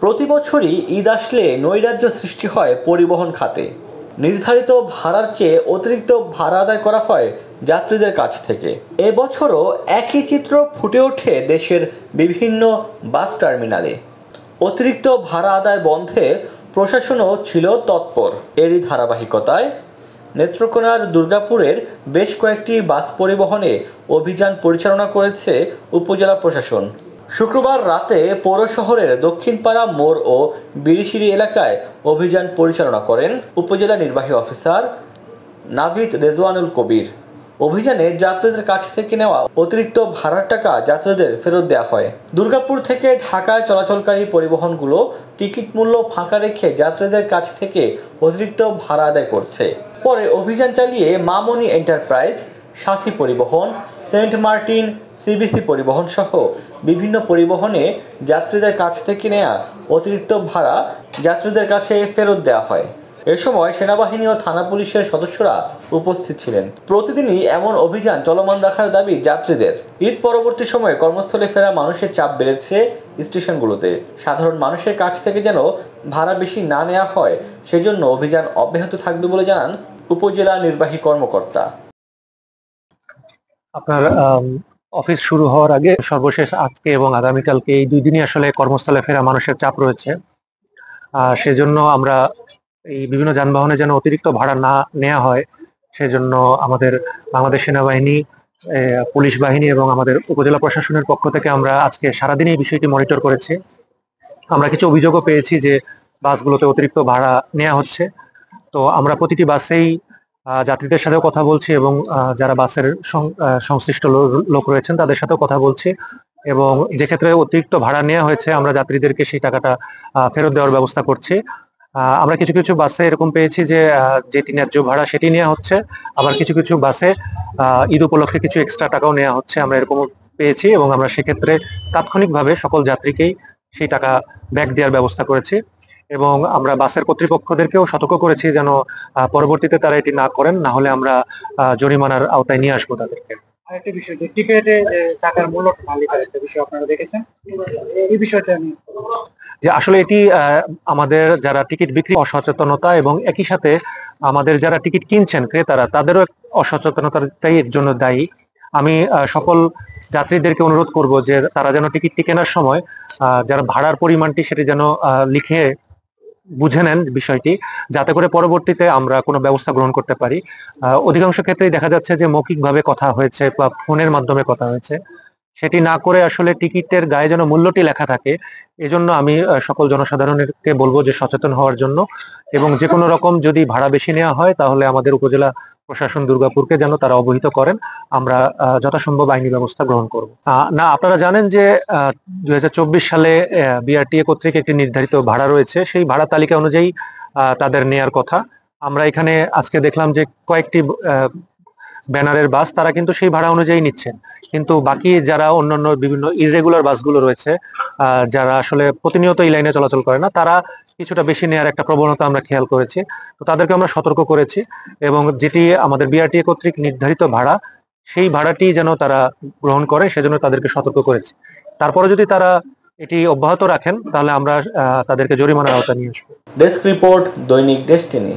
প্রতি বছরই ঈদ আসলে নৈরাজ্য সৃষ্টি হয় পরিবহন খাতে। নির্ধারিত ভাড়ার চেয়ে অতিরিক্ত ভাড়া আদায় করা হয় যাত্রীদের কাছ থেকে। এবছরও একই চিত্র ফুটে ওঠে দেশের বিভিন্ন বাস টার্মিনালে। অতিরিক্ত ভাড়া আদায় বন্ধে প্রশাসনও ছিল তৎপর। এরই ধারাবাহিকতায় নেত্রকোনার দুর্গাপুরের বেশ কয়েকটি বাস পরিবহনে অভিযান পরিচালনা করেছে উপজেলা প্রশাসন। শুক্রবার রাতে পৌর শহরের দক্ষিণপাড়া মোড় ও বিরিশিরি এলাকায় অভিযান পরিচালনা করেন উপজেলা নির্বাহী অফিসার নাভিদ রেজওয়ানুল কবির। অভিযানে যাত্রীদের কাছ থেকে নেওয়া অতিরিক্ত ভাড়ার টাকা যাত্রীদের ফেরত দেওয়া হয়। দুর্গাপুর থেকে ঢাকায় চলাচলকারী পরিবহনগুলো টিকিট মূল্য ফাঁকা রেখে যাত্রীদের কাছ থেকে অতিরিক্ত ভাড়া আদায় করছে। পরে অভিযান চালিয়ে মামনি এন্টারপ্রাইজ, সাথী পরিবহন, সেন্ট মার্টিন, সিবিসি পরিবহন সহ বিভিন্ন পরিবহনে যাত্রীদের কাছ থেকে নেওয়া অতিরিক্ত ভাড়া যাত্রীদের কাছে ফেরত দেওয়া হয়। এ সময় সেনাবাহিনী ও থানা পুলিশের সদস্যরা উপস্থিত ছিলেন। প্রতিদিনই এমন অভিযান চলমান রাখার দাবি যাত্রীদের। ঈদ পরবর্তী সময়ে কর্মস্থলে ফেরা মানুষের চাপ বেড়েছে স্টেশনগুলোতে। সাধারণ মানুষের কাছ থেকে যেন ভাড়া বেশি না নেওয়া হয় সেজন্য অভিযান অব্যাহত থাকবে বলে জানান উপজেলা নির্বাহী কর্মকর্তা। আপনার অফিস শুরু হওয়ার আগে সর্বশেষ আজকে এবং আগামীকালকে এই 2 দিনই আসলে কর্মস্থলে ফেরা মানুষের চাপ রয়েছে। সেজন্য আমরা এই বিভিন্ন যানবাহনে যেন অতিরিক্ত ভাড়া না নেওয়া হয় সেজন্য আমাদের বাংলাদেশ সেনাবাহিনী, পুলিশ বাহিনী এবং আমাদের উপজেলা প্রশাসনের পক্ষ থেকে আমরা আজকে সারাদিন এই বিষয়টি মনিটর করেছি। আমরা কিছু অভিযোগও পেয়েছি যে বাসগুলোতে অতিরিক্ত ভাড়া নেওয়া হচ্ছে। তো আমরা প্রতিটি বাসেই যাত্রীদের সাথেও কথা বলছি এবং যারা বাসের সংশ্লিষ্ট লোক রয়েছেন তাদের সাথেও কথা বলছি, এবং যে ক্ষেত্রে অতিরিক্ত ভাড়া নেওয়া হয়েছে আমরা যাত্রীদেরকে সেই টাকাটা ফেরত দেওয়ার ব্যবস্থা করছি। আমরা কিছু কিছু বাসে এরকম পেয়েছি যে যেটি ন্যায্য ভাড়া সেটি নেওয়া হচ্ছে, আবার কিছু কিছু বাসে ঈদ উপলক্ষে কিছু এক্সট্রা টাকাও নেওয়া হচ্ছে, আমরা এরকম পেয়েছি এবং আমরা সেক্ষেত্রে তাৎক্ষণিকভাবে সকল যাত্রীকেই সেই টাকা ব্যাক দেওয়ার ব্যবস্থা করেছি। এবং আমরা বাসের কর্তৃপক্ষদেরকেও সতর্ক করেছি যেন পরবর্তীতে তারা এটি না করেন, না হলে আমরা জরিমানার আওতায় নিয়ে আসবো তাদেরকে। আরেকটা বিষয়, যে টিকিটে টাকার মূল্য মালিকের একটা বিষয় আপনারা দেখেছেন, এই বিষয়টা আমি যে আসলে এটি আমাদের যারা টিকিট বিক্রি অসচেতনতা এবং একই সাথে আমাদের যারা টিকিট কিনছেন ক্রেতারা তাদেরও অসচেতনতাটাই এর জন্য দায়ী। আমি সকল যাত্রীদেরকে অনুরোধ করব যে তারা যেন টিকিটটি কেনার সময় যারা ভাড়ার পরিমাণটি সেটি যেন লিখে বুঝে নেন বিষয়টি, যাতে করে পরবর্তীতে আমরা কোনো ব্যবস্থা গ্রহণ করতে পারি। অধিকাংশ ক্ষেত্রেই দেখা যাচ্ছে যে মৌখিকভাবে কথা হয়েছে বা ফোনের মাধ্যমে কথা হয়েছে, সেটি না করে আসলে টিকিটের গায়ে যেন মূল্যটি লেখা থাকে। এজন্য আমি সকল জনসাধারণকে বলবো যে সচেতন হওয়ার জন্য, এবং যে কোনো রকম যদি ভাড়া বেশি নেওয়া হয় তাহলে আমাদের উপজেলা প্রশাসন দুর্গাপুরকে যেন তারা অবহিত করেন, আমরা যথাসম্ভব আইনি ব্যবস্থা গ্রহণ করব। না, আপনারা জানেন যে 2024 সালে বিআরটিএ কর্তৃক একটি নির্ধারিত ভাড়া রয়েছে, সেই ভাড়া তালিকা অনুযায়ী তাদের নেয়ার কথা। আমরা এখানে আজকে দেখলাম যে কয়েকটি ব্যানারের বাস তারা কিন্তু সেই ভাড়া অনুযায়ী নিচ্ছেন, কিন্তু বাকি যারা অন্যান্য বিভিন্ন ইররেগুলার বাসগুলো রয়েছে যারা আসলে প্রতিনিয়ত এই লাইনে চলাচল করে না, তারা কিছুটা বেশি নেওয়ার একটা প্রবণতা আমরা খেয়াল করেছি। তো তাদেরকে আমরা সতর্ক করেছি এবং যেটি আমাদের বিআরটিএ কর্তৃক নির্ধারিত ভাড়া সেই ভাড়াটি যেন তারা গ্রহণ করে সেজন্য তাদেরকে সতর্ক করেছি। তারপরে যদি তারা এটি অব্যাহত রাখেন তাহলে আমরা তাদেরকে জরিমানার আওতায় নিয়ে আসবো। ডেস্ক রিপোর্ট, দৈনিক ডেস্টিনি।